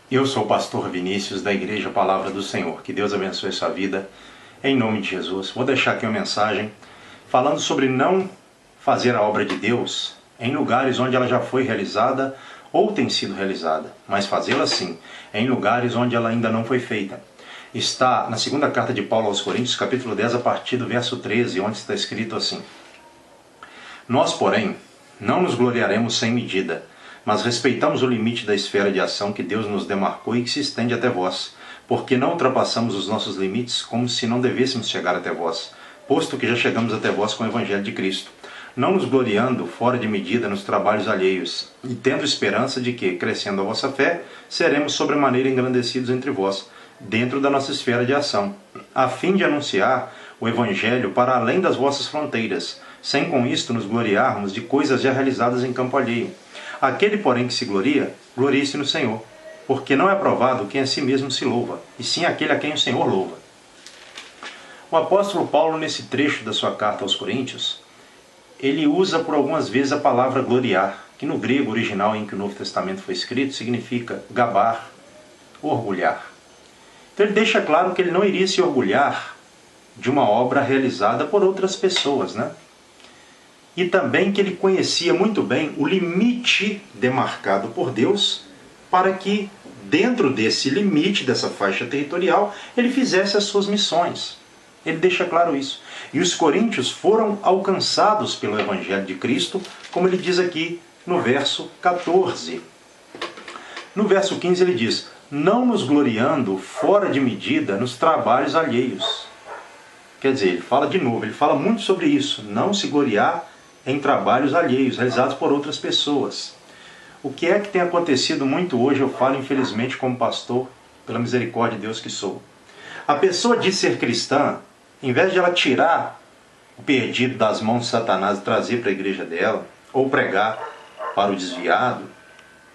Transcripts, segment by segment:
Eu sou o pastor Vinícius da Igreja Palavra do Senhor. Que Deus abençoe sua vida, em nome de Jesus. Vou deixar aqui uma mensagem falando sobre não fazer a obra de Deus em lugares onde ela já foi realizada ou tem sido realizada, mas fazê-la sim em lugares onde ela ainda não foi feita. Está na segunda carta de Paulo aos Coríntios, capítulo 10, a partir do verso 13, onde está escrito assim: Nós, porém, não nos gloriaremos sem medida, mas respeitamos o limite da esfera de ação que Deus nos demarcou e que se estende até vós, porque não ultrapassamos os nossos limites como se não devêssemos chegar até vós, posto que já chegamos até vós com o Evangelho de Cristo, não nos gloriando fora de medida nos trabalhos alheios, e tendo esperança de que, crescendo a vossa fé, seremos sobremaneira engrandecidos entre vós, dentro da nossa esfera de ação, a fim de anunciar o Evangelho para além das vossas fronteiras, sem com isto nos gloriarmos de coisas já realizadas em campo alheio. Aquele, porém, que se gloria, glorie-se no Senhor, porque não é aprovado quem a si mesmo se louva, e sim aquele a quem o Senhor louva. O apóstolo Paulo, nesse trecho da sua carta aos Coríntios, ele usa por algumas vezes a palavra gloriar, que no grego original em que o Novo Testamento foi escrito significa gabar, orgulhar. Então ele deixa claro que ele não iria se orgulhar de uma obra realizada por outras pessoas, né? E também que ele conhecia muito bem o limite demarcado por Deus para que, dentro desse limite, dessa faixa territorial, ele fizesse as suas missões. Ele deixa claro isso. E os coríntios foram alcançados pelo Evangelho de Cristo, como ele diz aqui no verso 14. No verso 15 ele diz: não nos gloriando fora de medida nos trabalhos alheios. Quer dizer, ele fala de novo, ele fala muito sobre isso, não se gloriar em trabalhos alheios, realizados por outras pessoas. O que é que tem acontecido muito hoje, eu falo infelizmente como pastor, pela misericórdia de Deus que sou. A pessoa diz ser cristã, em vez de ela tirar o perdido das mãos de Satanás e trazer para a igreja dela, ou pregar para o desviado,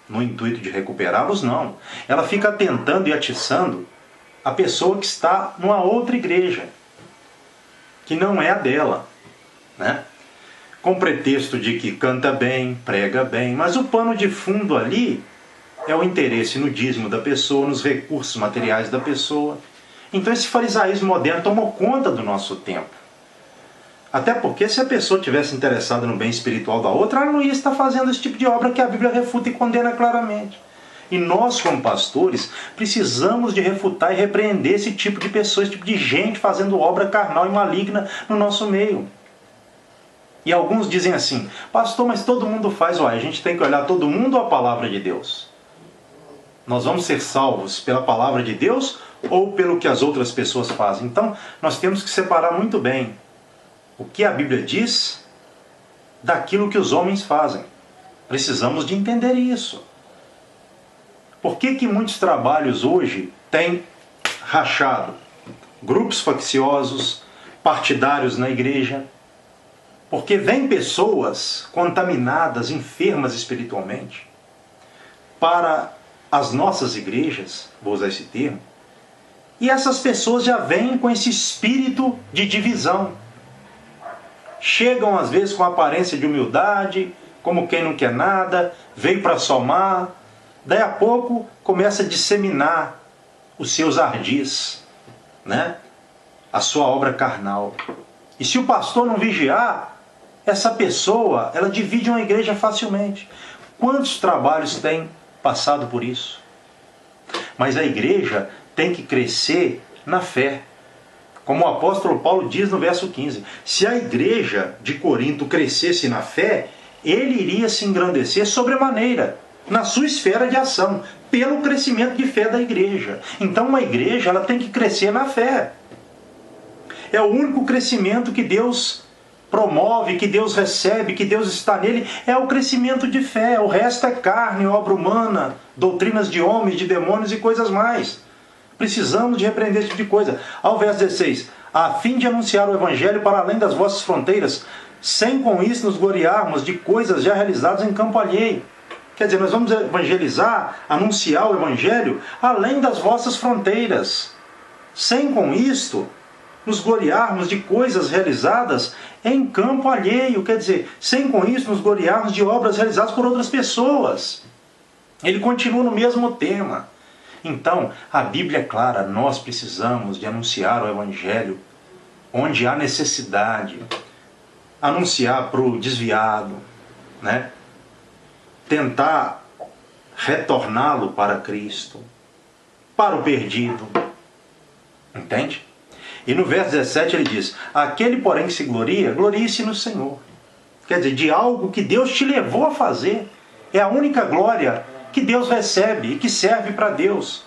no intuito de recuperá-los, não. Ela fica tentando e atiçando a pessoa que está numa outra igreja, que não é a dela, né? Com pretexto de que canta bem, prega bem, mas o pano de fundo ali é o interesse no dízimo da pessoa, nos recursos materiais da pessoa. Então esse farisaísmo moderno tomou conta do nosso tempo. Até porque se a pessoa tivesse interessada no bem espiritual da outra, ela não ia estar fazendo esse tipo de obra que a Bíblia refuta e condena claramente. E nós, como pastores, precisamos de refutar e repreender esse tipo de pessoa, esse tipo de gente fazendo obra carnal e maligna no nosso meio. E alguns dizem assim: pastor, mas todo mundo faz. A gente tem que olhar todo mundo ou a palavra de Deus? Nós vamos ser salvos pela palavra de Deus ou pelo que as outras pessoas fazem? Então, nós temos que separar muito bem o que a Bíblia diz daquilo que os homens fazem. Precisamos de entender isso. Por que muitos trabalhos hoje têm rachado? Grupos facciosos, partidários na igreja. Porque vêm pessoas contaminadas, enfermas espiritualmente, para as nossas igrejas, vou usar esse termo, e essas pessoas já vêm com esse espírito de divisão. Chegam às vezes com aparência de humildade, como quem não quer nada, veio para somar, daí a pouco começa a disseminar os seus ardis, né? A sua obra carnal. E se o pastor não vigiar, essa pessoa, ela divide uma igreja facilmente. Quantos trabalhos tem passado por isso? Mas a igreja tem que crescer na fé. Como o apóstolo Paulo diz no verso 15, se a igreja de Corinto crescesse na fé, ele iria se engrandecer sobremaneira na sua esfera de ação, pelo crescimento de fé da igreja. Então uma igreja, ela tem que crescer na fé. É o único crescimento que Deus promove, que Deus recebe, que Deus está nele, é o crescimento de fé. O resto é carne, obra humana, doutrinas de homens, de demônios e coisas mais. Precisamos de repreender esse tipo de coisa. Ao verso 16, a fim de anunciar o Evangelho para além das vossas fronteiras, sem com isso nos gloriarmos de coisas já realizadas em campo alheio. Quer dizer, nós vamos evangelizar, anunciar o Evangelho além das vossas fronteiras, sem com isto nos gloriarmos de coisas realizadas em campo alheio, quer dizer, sem com isso nos gloriarmos de obras realizadas por outras pessoas. Ele continua no mesmo tema. Então, a Bíblia é clara, nós precisamos de anunciar o Evangelho onde há necessidade, anunciar para o desviado, né? Tentar retorná-lo para Cristo, para o perdido. Entende? E no verso 17 ele diz: aquele, porém, que se gloria, glorie-se no Senhor. Quer dizer, de algo que Deus te levou a fazer. É a única glória que Deus recebe e que serve para Deus.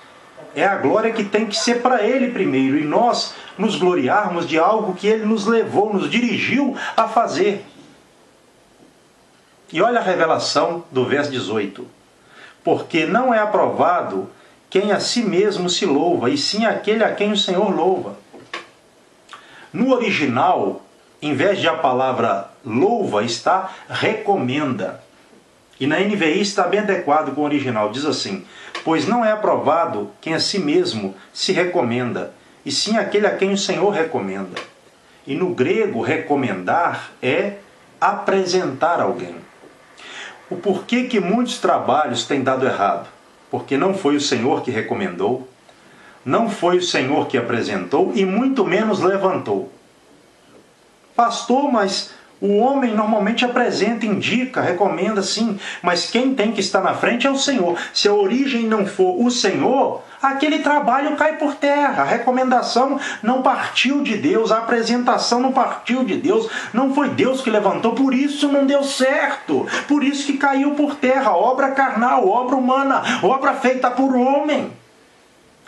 É a glória que tem que ser para Ele primeiro. E nós nos gloriarmos de algo que Ele nos levou, nos dirigiu a fazer. E olha a revelação do verso 18. Porque não é aprovado quem a si mesmo se louva, e sim aquele a quem o Senhor louva. No original, em vez de a palavra louva, está recomenda. E na NVI está bem adequado com o original. Diz assim: pois não é aprovado quem a si mesmo se recomenda, e sim aquele a quem o Senhor recomenda. E no grego, recomendar é apresentar alguém. O porquê que muitos trabalhos têm dado errado? Porque não foi o Senhor que recomendou, não foi o Senhor que apresentou e muito menos levantou. Pastor, mas o homem normalmente apresenta, indica, recomenda, sim, mas quem tem que estar na frente é o Senhor. Se a origem não for o Senhor, aquele trabalho cai por terra. A recomendação não partiu de Deus, a apresentação não partiu de Deus, não foi Deus que levantou, por isso não deu certo, por isso que caiu por terra. Obra carnal, obra humana, obra feita por homem.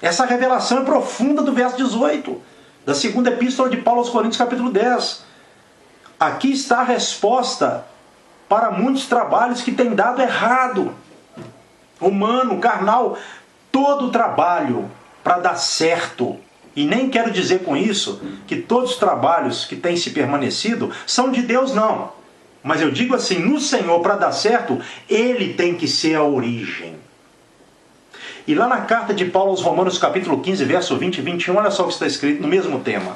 Essa revelação é profunda do verso 18, da segunda epístola de Paulo aos Coríntios, capítulo 10. Aqui está a resposta para muitos trabalhos que têm dado errado. Humano, carnal, todo trabalho para dar certo. E nem quero dizer com isso que todos os trabalhos que têm se permanecido são de Deus, não. Mas eu digo assim, no Senhor, para dar certo, Ele tem que ser a origem. E lá na carta de Paulo aos Romanos, capítulo 15, verso 20 e 21, olha só o que está escrito no mesmo tema.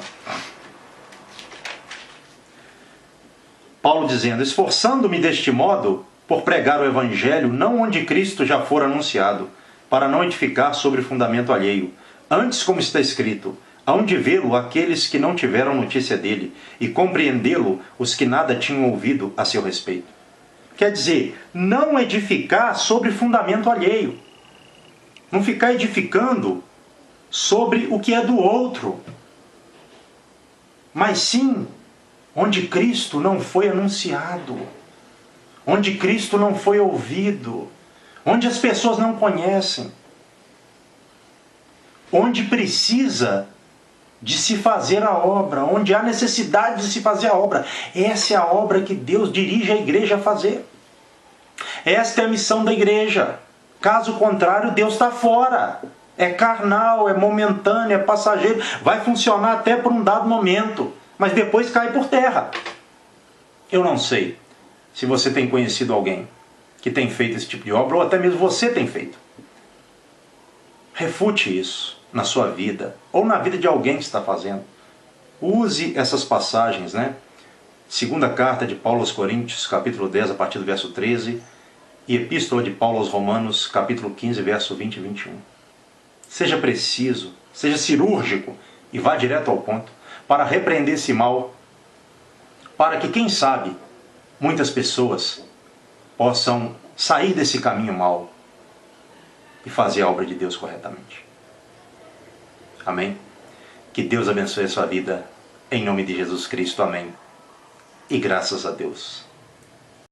Paulo dizendo: esforçando-me deste modo por pregar o Evangelho, não onde Cristo já for anunciado, para não edificar sobre fundamento alheio. Antes, como está escrito, hão de vê-lo aqueles que não tiveram notícia dele, e compreendê-lo os que nada tinham ouvido a seu respeito. Quer dizer, não edificar sobre fundamento alheio. Não ficar edificando sobre o que é do outro. Mas sim onde Cristo não foi anunciado, onde Cristo não foi ouvido, onde as pessoas não conhecem, onde precisa de se fazer a obra, onde há necessidade de se fazer a obra. Essa é a obra que Deus dirige a igreja a fazer. Esta é a missão da igreja. Caso contrário, Deus está fora. É carnal, é momentâneo, é passageiro. Vai funcionar até por um dado momento, mas depois cai por terra. Eu não sei se você tem conhecido alguém que tem feito esse tipo de obra, ou até mesmo você tem feito. Refute isso na sua vida, ou na vida de alguém que está fazendo. Use essas passagens, né? Segunda carta de Paulo aos Coríntios, capítulo 10, a partir do verso 13, e Epístola de Paulo aos Romanos, capítulo 15, verso 20 e 21. Seja preciso, seja cirúrgico e vá direto ao ponto para repreender esse mal, para que, quem sabe, muitas pessoas possam sair desse caminho mau e fazer a obra de Deus corretamente. Amém? Que Deus abençoe a sua vida, em nome de Jesus Cristo. Amém. E graças a Deus.